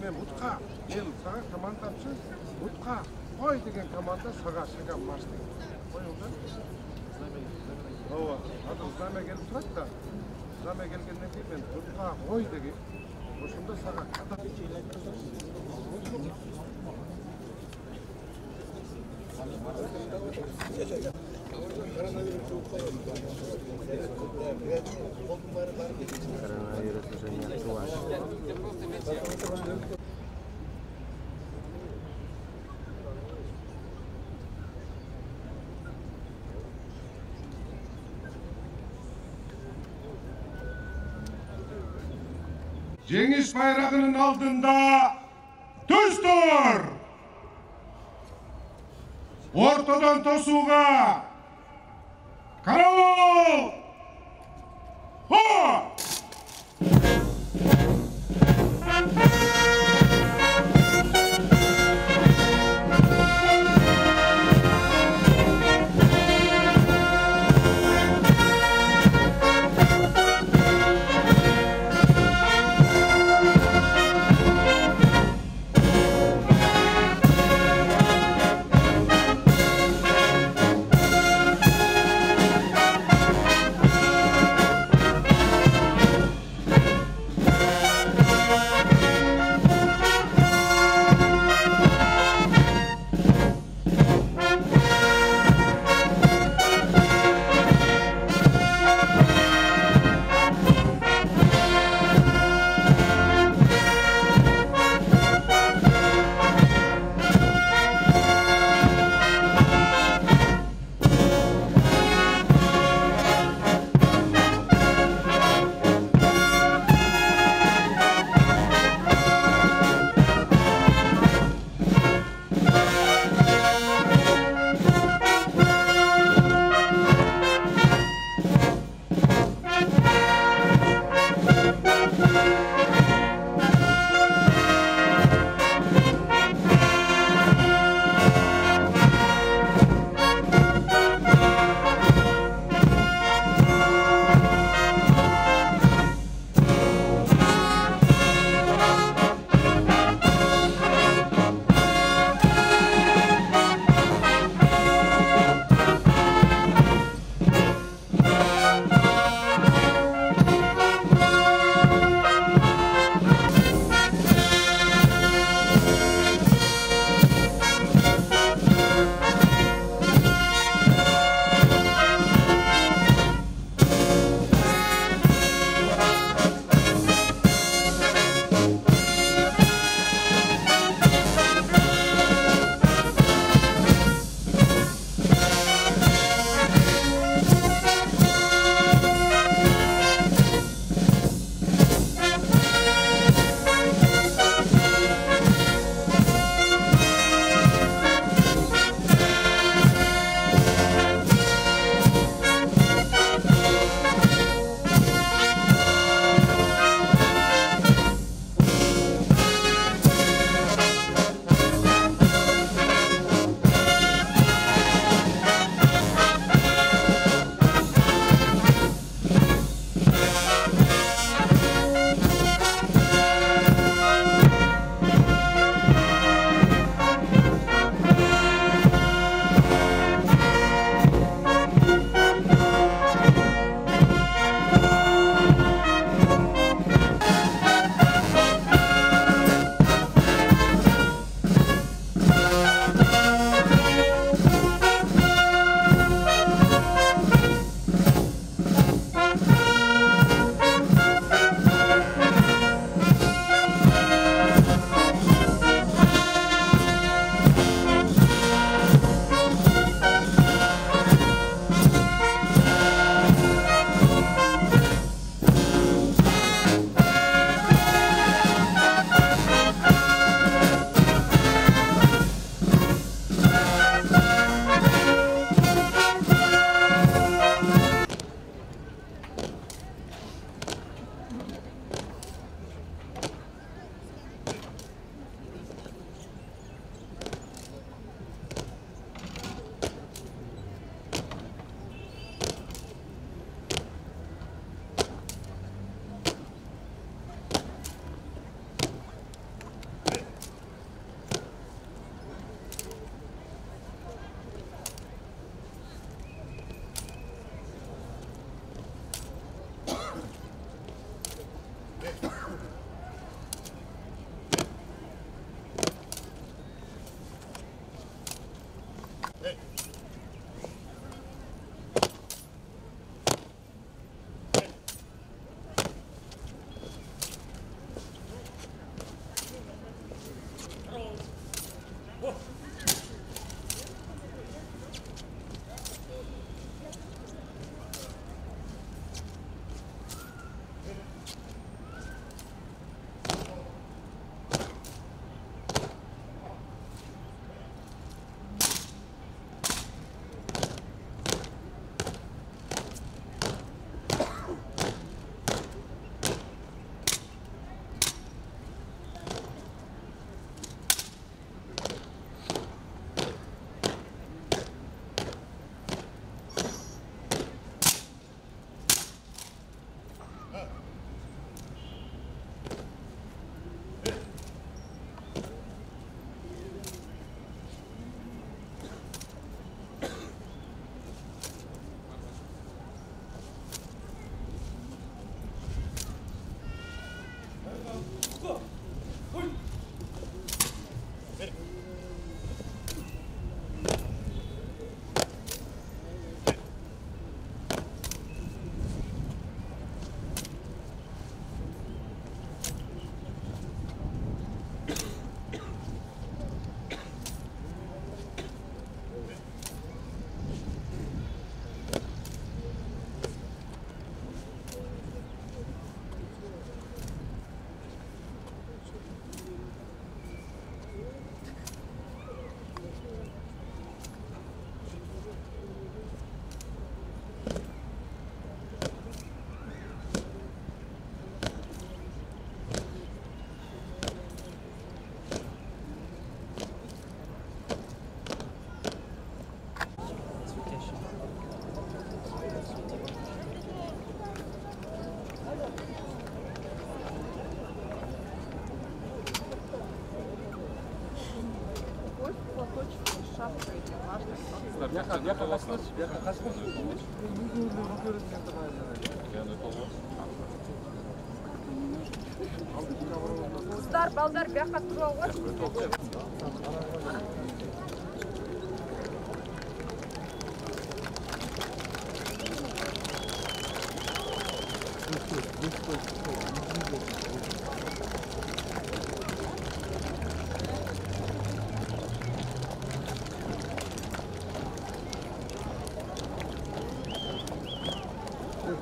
мен Утқа, мен саға командамшы, Утқа қой деген команда саға шыға марш деген. Қойыңдар. Адам знамя келіп тұрады да, знамя келгеннен кейін мен Утқа қой деген. Осында саға қата. Коронавирус уже не актуален. Жеңіс байрағының алдында түз тұр! Ортадан тосуға! Караул! Хо! Kızlar, balдар, bir yakka turuğa koy.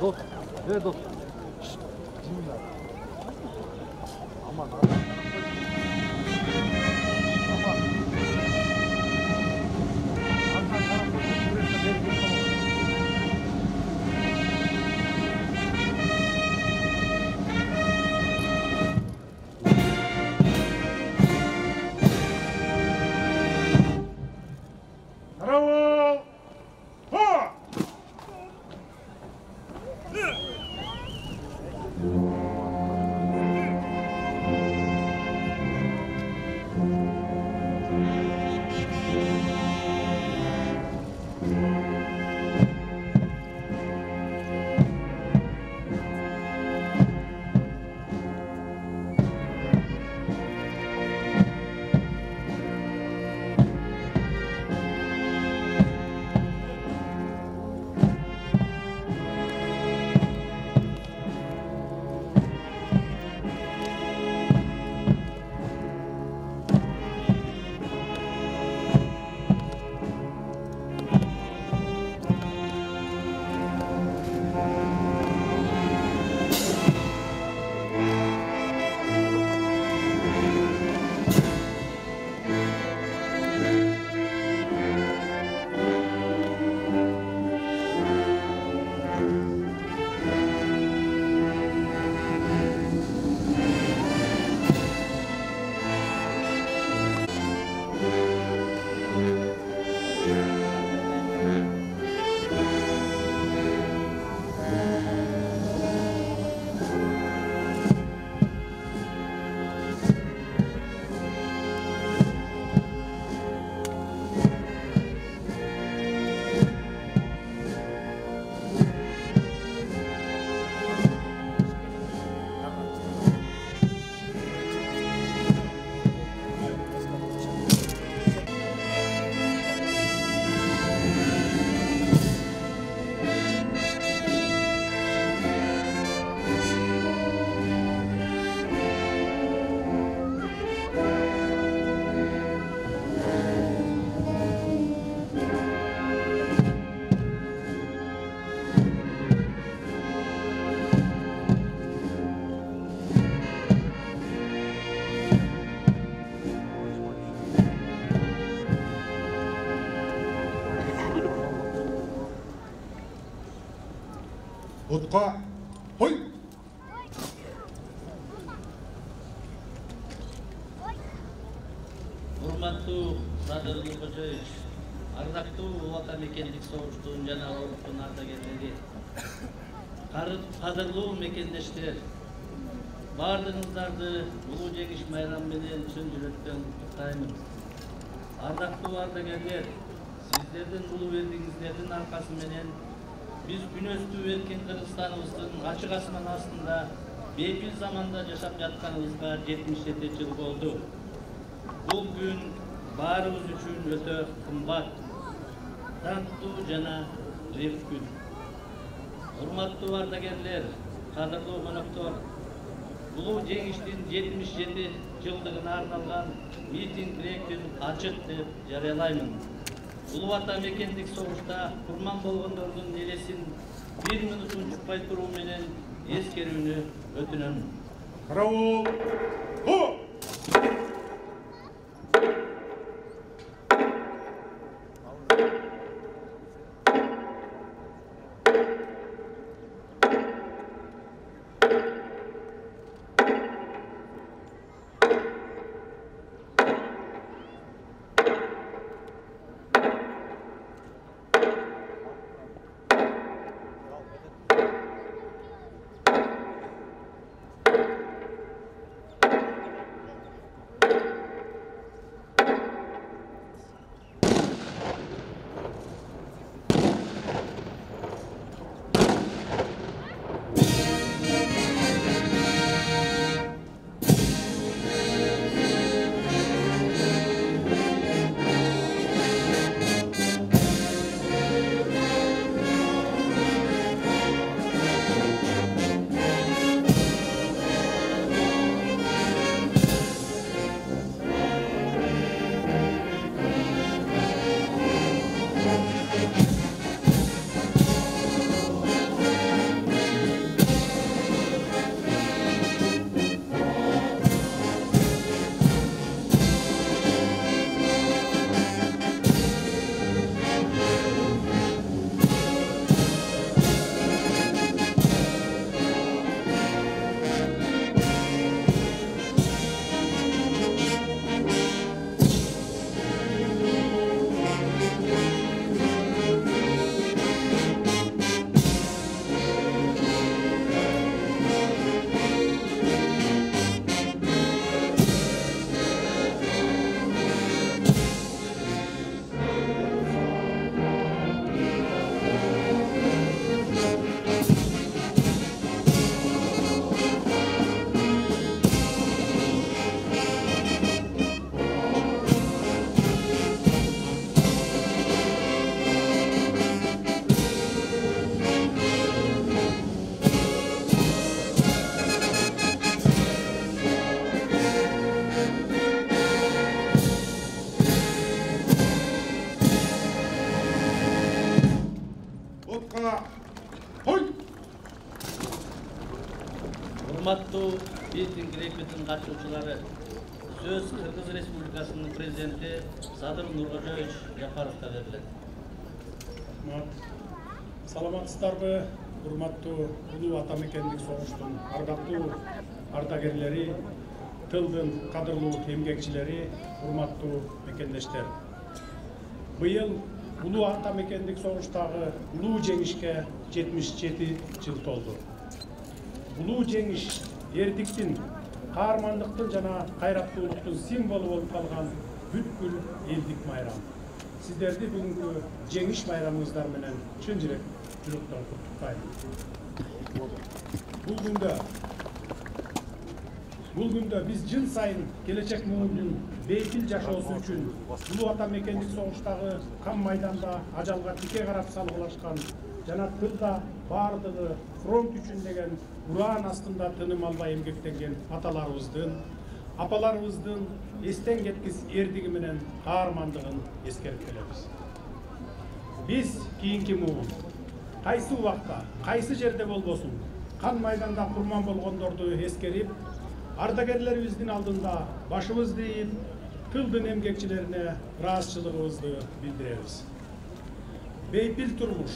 Dost, ver dost. Aman aman. Bravo! Ha! Utqa, hoy! Hurmatlı Sadırlı Koçoviç, ardaqtуу Vatan Mekendик Soğuştuğun jana Oruktun ardagerleri, kadırlуу mekendештер, bardığınızdardı Ulu Жеңиш майрамы менен чын жүрөктөн куттуктаймын. Ардактуу ардаgerler, сиздердин улуу эрдиңиздердин аркасы менен биз күн өстүп эркин Кыргызстаныбыздын ачык асман астында бейпил заманда жашап жатканыбызга 77 жыл болду. Бул күн баарыбыз үчүн өтө кымбат, даңктуу жана леп күн. Урматтуу ардагерлер, кадырлуу коноктор, Улуу Жеңиштин 77 жылдыгына арналган митинг-ректин ачык деп жарыялаймын. Улуу Ватан мекендик согушта курман болгондордун элесин 1 мүнөт унчукпай туруу менен эскерүүнү өтүнөм. Караул! Хо! Урматтуу митинг репетин катышуучулары, сөз Кыргыз Республикасынын президенти Садыр Нуркожоевич Жапаровго берилет. Саламатсыздарбы, урматтуу улуу ата мекендик согуштун ардактуу ардагерлери, тылдын кадырлуу эмгекчилери, урматтуу мекендештер. Быйыл улуу ата мекендик согуштагы улуу жеңишке 77 жыл толду. Улуу жеңиш эрдиктин, каармандыктын жана кайраттуулуктун символу болуп калган бүткүл элдик майрам. Сиздерди бүгүнкү жеңиш майрамыңыздар менен чын жүрөктөн куттуктайм. Бул күндө биз жыл сайын келечек муунун бейпил жашоосу үчүн улуу ата мекендик согуштагы кам майданда ажалга тике карап салгылашкан жана тылда бардыгы фронт үчүн деген ураан астында тыным албай эмгектенген аталарыбыздын, апаларыбыздын эстен кеткис эрдиги менен каармандыгын эскерип келебиз. Биз кийинки муун кайсы убакта, кайсы жерде болбосун, кан майданда курман болгондорду эскерип, ардагерлерибиздин алдында башыбызды ийип, тылдын эмгекчилерине ыраазычылыгыбызды билдиребиз. Бейпил турмуш,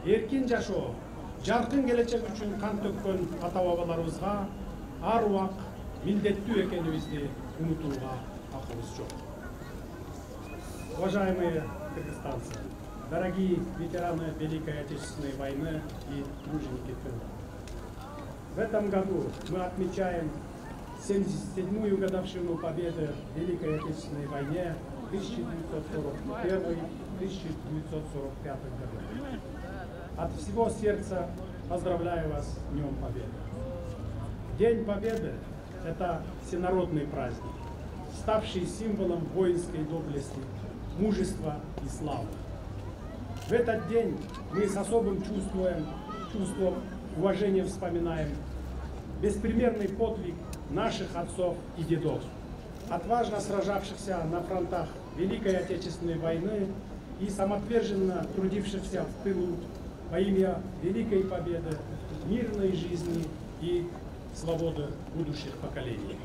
эркин жашоо, жаркын келечек үчүн кан төккөн ата-бабаларыбызга ар убак милдеттүү экенибизди унутууга акыбыз жок. Уважаемые кыргызстанцы, дорогие ветераны Великой Отечественной войны и труженики тыла. В этом году мы отмечаем 77-ю годовщину победы в Великой Отечественной войне 1941-1945 годах. От всего сердца поздравляю вас с Днем Победы. День Победы – это всенародный праздник, ставший символом воинской доблести, мужества и славы. В этот день мы с особым чувством уважения вспоминаем беспримерный подвиг наших отцов и дедов, отважно сражавшихся на фронтах Великой Отечественной войны и самоотверженно трудившихся в тылу во имя великой победы, мирной жизни и свободы будущих поколений.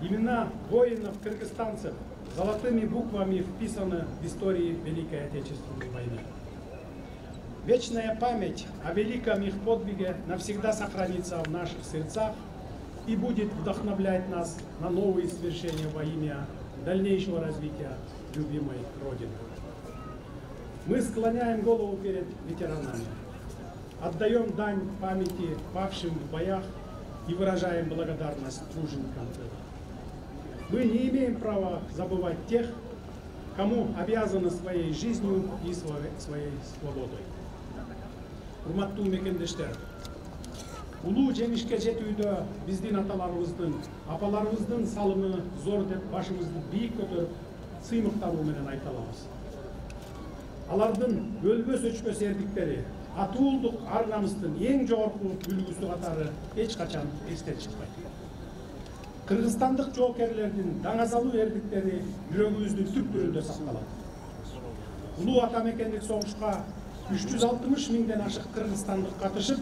Имена воинов-кыргызстанцев золотыми буквами вписаны в истории Великой Отечественной войны. Вечная память о великом их подвиге навсегда сохранится в наших сердцах и будет вдохновлять нас на новые свершения во имя дальнейшего развития любимой Родины. Мы склоняем голову перед ветеранами, отдаем дань памяти павшим в боях и выражаем благодарность труженикам тыла. Мы не имеем права забывать тех, кому обязаны своей жизнью и своей свободой. Урматтуу мекендештер, улуу жеңишке жетүүдө биздин аталарыбыздын, апаларыбыздын салымы зор деп башыбызды бийик көтөрүп, сыймыктануу менен айта алабыз. Алардын өлбөс өчпөс эрдиктери, атуулдук ар намыстын эң жогорку үлгүсү катары эч качан эстен чыкпайт. Кыргызстандык жоокерлердин даңазалуу эрдиктери жүрөгүбүздүн түптүрүндө сакталат. Улуу ата мекендик согушка 360 миңден ашык кыргызстандык катышып,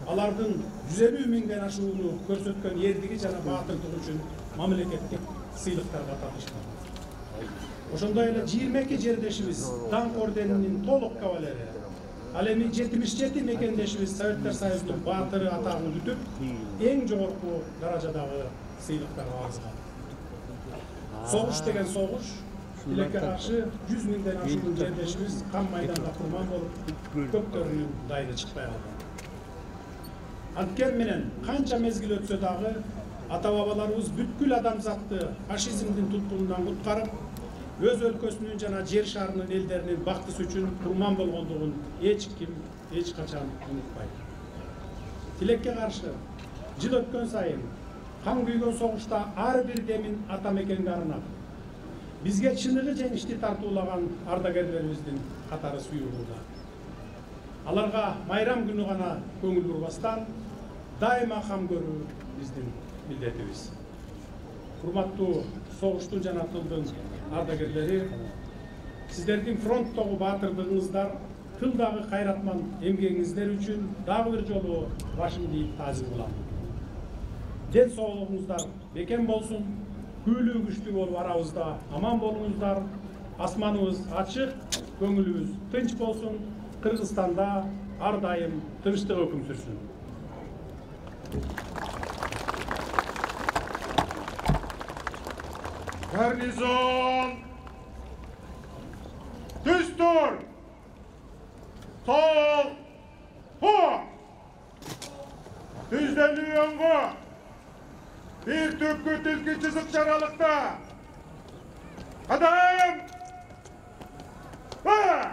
алардын 150 миңден ашууну көрсөткөн эрдиги жана баатырдыгы үчүн мамлекеттик сыйлыктарга татышкан. Ошондой эле 22 жердешибиз даңк орденинин толук кавалери, ал эми 77 мекендешибиз Советтер Союзунун баатыры атагын күтүп, эң жогорку даражадагы сыйлыктарга алышкан. Согуш деген согуш, тилекке каршы 100 миңден ашуун жердешибиз кам майданда курман болуп, көптөрүнүн дайыны чыкпай калган. Анткени менен канча мезгил өтсө дагы ата-бабаларыбыз бүткүл адамзатты фашизмдин туткунунан куткарып, өз өлкөсүнүн жана жер шарынын элдеринин бактысы үчүн курман болгондугун эч ким эч качан унутпайт. Тилекке каршы жыл өткөн сайын кан күйгөн согушта ар бир демин ата мекенге арнап, бизге чыныгы жеңишти тартуулаган ардагерлерибиздин катары сүйүлүүдө. Аларга майрам күнү гана көңүл бурбастан дайыма кам көрүү биздин милдетибиз. Урматтуу согуштун жана тылдын ардагерлери, сиздердин фронттогу баатырдыгыңыздар, тылдагы кайратман эмгегиңиздер үчүн дагы бир жолу башымды ийип таазим кылам. ден соолугуңуздар бекем болсун, күйлүү күчтүү болуп арабызда аман болуңуздар, асманыбыз ачык, көңүлүбүз тынч болсун, Кыргызстанда ар дайым тынчтык өкүм сүрсүн. Гарнизон! Düstur! Sol! Hu! Düzleniyor yongu! Bir tüpkü tilki çizik çaralıkta! Kadayım! Ha!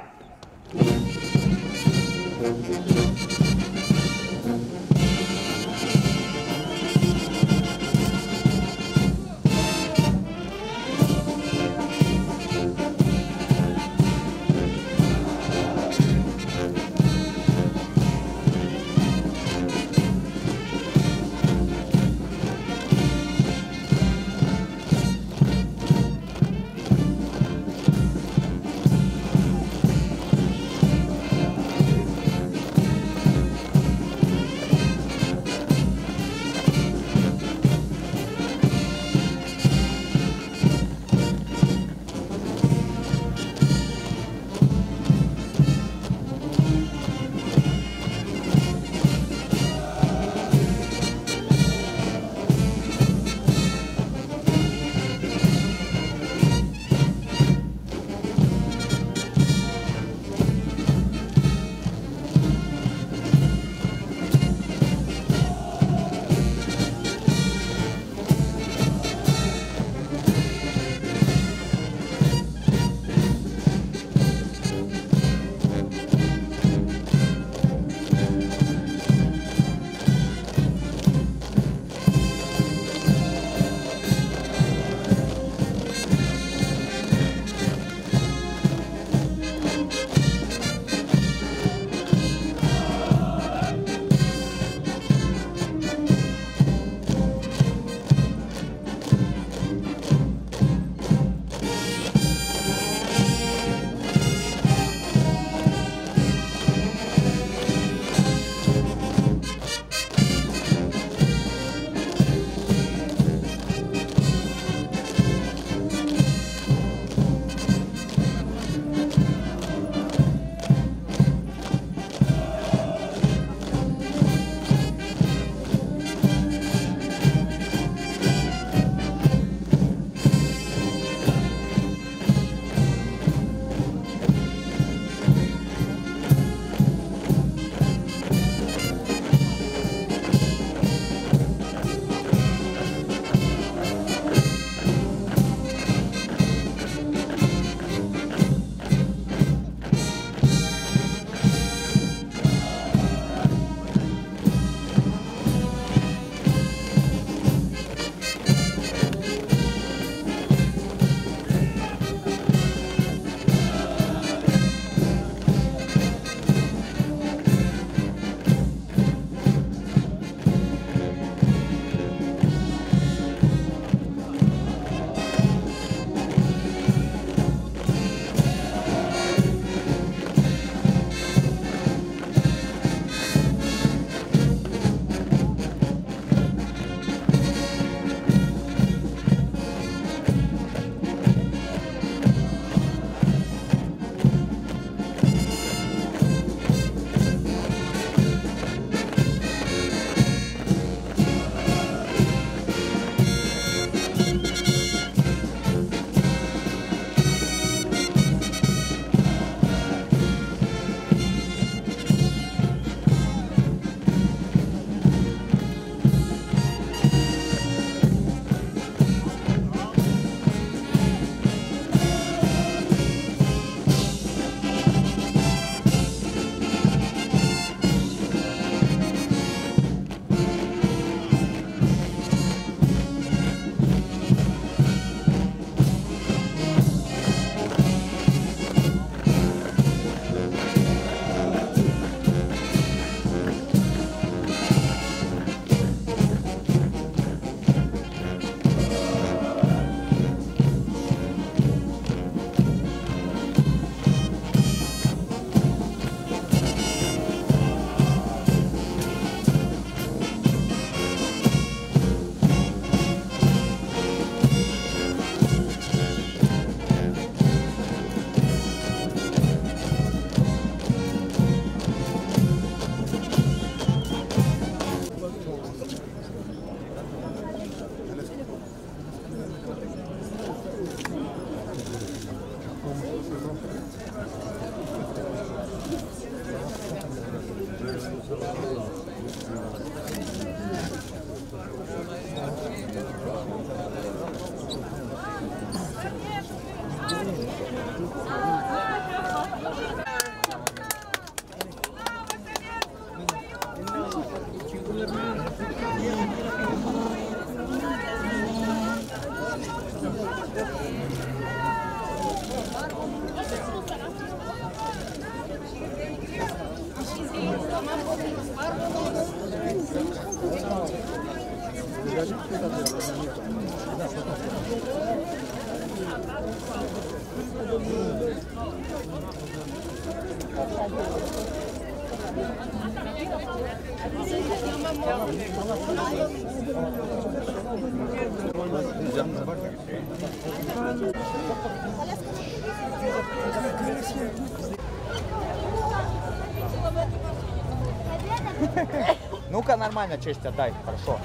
Ну-ка, нормально честь отдай, хорошо.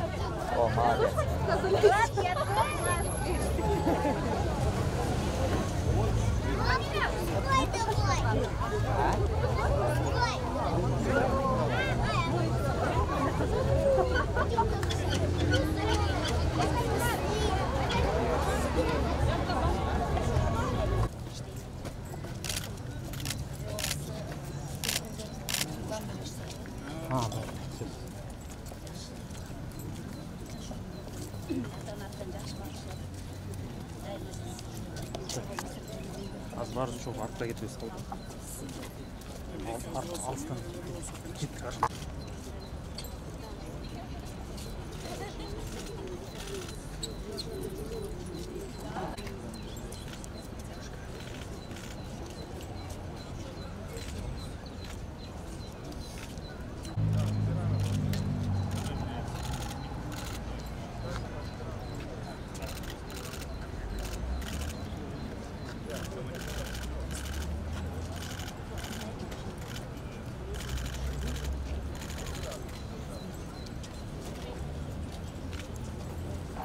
О, молодец. Az var çok artta getiriyoruz. Alstan. Git karşı.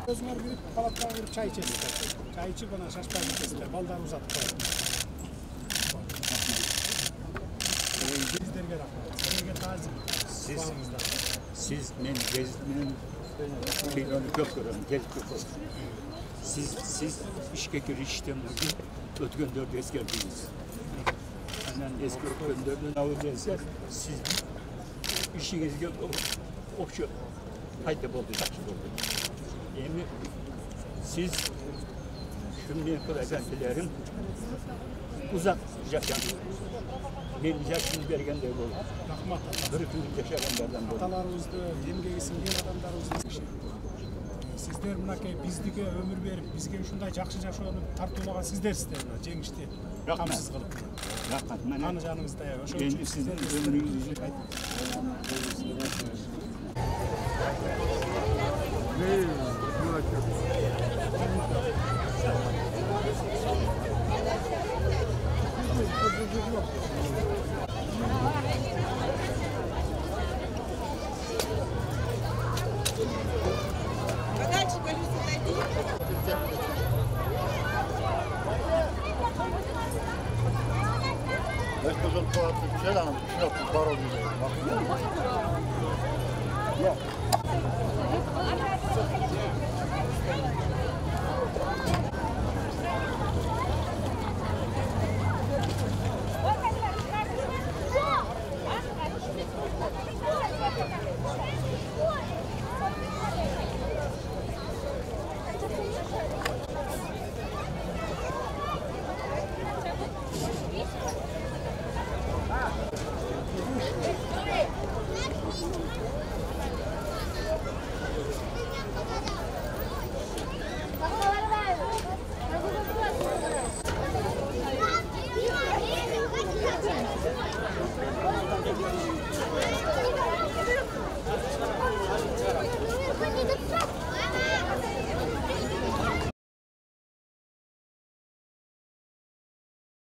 Özmer büyük palatlara girip çay içecekler. Çay içip ona şaşpayı kesirler. Baldan uzatıp koyarlar. Bizlerge rahmet. Sizlerge tazim. Siz men gezmenin şeylerini çok görüyorum, gezip yok olsun. Siz işe girişten bugün ötgöndörde eskerdiğiniz. Annen eski ötgöndörde ne gelse siz işinizde okşu haydi oldu, takip oldu. Yani siz şimdi prezentilerin uzak yaşayan, ben yaşını bergen de olur. Bir gün yaşayanlardan olur. Atalarımızda, yemgeyi sinген adamlarımızda şey. Sizler mınakay bizdige ömür berip, bizge uşunday jakşı jaşooну tartуулаган sizlersizler mына жеңишти камсыз кылып. Rahmat, mana Аны жаныңызда ошол ben үчүн sizin сиздерге ömrünüzü Selam, şuna kurban olayım.